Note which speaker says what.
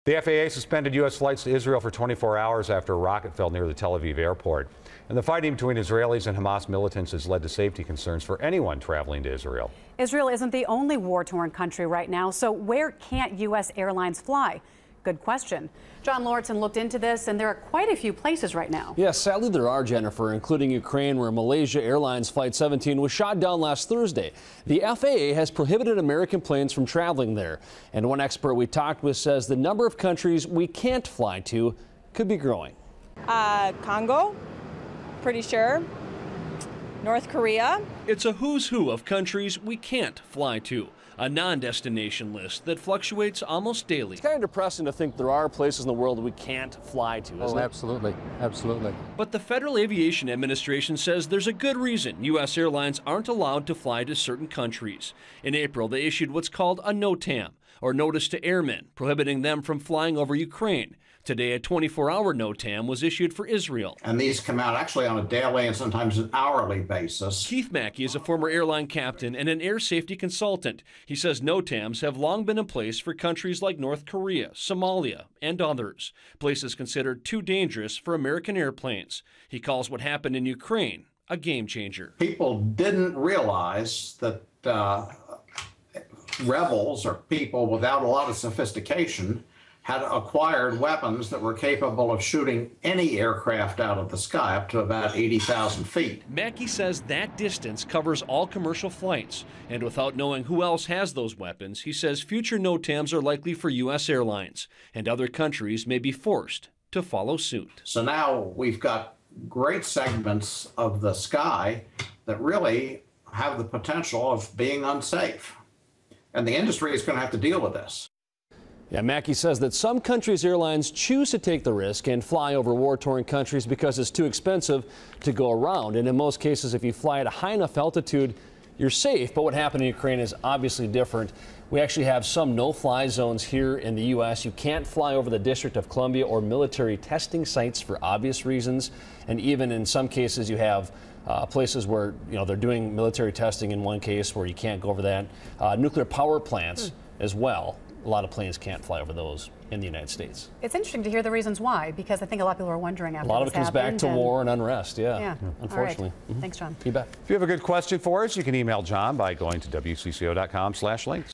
Speaker 1: The FAA suspended U.S. flights to Israel for 24 hours after a rocket fell near the Tel Aviv airport. And the fighting between Israelis and Hamas militants has led to safety concerns for anyone traveling to Israel.
Speaker 2: Israel isn't the only war-torn country right now, so where can't U.S. airlines fly? Good question. John Lauritsen looked into this, and there are quite a few places right now.
Speaker 3: Yes, sadly there are, Jennifer, including Ukraine, where Malaysia Airlines Flight 17 was shot down last Thursday. The FAA has prohibited American planes from traveling there. And one expert we talked with says the number of countries we can't fly to could be growing.
Speaker 4: Congo, pretty sure. North Korea.
Speaker 3: It's a who's who of countries we can't fly to. A non-destination list that fluctuates almost daily. It's kind of depressing to think there are places in the world we can't fly to, isn't it?
Speaker 5: Absolutely, absolutely.
Speaker 3: But the Federal Aviation Administration says there's a good reason U.S. airlines aren't allowed to fly to certain countries. In April, they issued what's called a NOTAM, or Notice to Airmen, prohibiting them from flying over Ukraine. Today, a 24-hour NOTAM was issued for Israel.
Speaker 6: And these come out actually on a daily and sometimes an hourly basis.
Speaker 3: Keith Mackey is a former airline captain and an air safety consultant. He says NOTAMs have long been in place for countries like North Korea, Somalia, and others, places considered too dangerous for American airplanes. He calls what happened in Ukraine a game changer.
Speaker 6: People didn't realize that rebels or people without a lot of sophistication had acquired weapons that were capable of shooting any aircraft out of the sky up to about 80,000 feet.
Speaker 3: Mackey says that distance covers all commercial flights. And without knowing who else has those weapons, he says future NOTAMs are likely for U.S. airlines, and other countries may be forced to follow suit.
Speaker 6: So now we've got great segments of the sky that really have the potential of being unsafe. And the industry is going to have to deal with this.
Speaker 3: Yeah, Mackey says that some countries' airlines choose to take the risk and fly over war-torn countries because it's too expensive to go around. And in most cases, if you fly at a high enough altitude, you're safe. But what happened in Ukraine is obviously different. We actually have some no-fly zones here in the U.S. You can't fly over the District of Columbia or military testing sites for obvious reasons. And even in some cases, you have places where, they're doing military testing in one case where you can't go over that. Nuclear power plants as well. A lot of planes can't fly over those in the United States.
Speaker 2: It's interesting to hear the reasons why, because I think a lot of people are wondering after
Speaker 3: a lot of it comes back to war and unrest, yeah. Unfortunately.
Speaker 2: Right. Thanks, John.
Speaker 1: You bet. If you have a good question for us, you can email John by going to WCCO.com/links.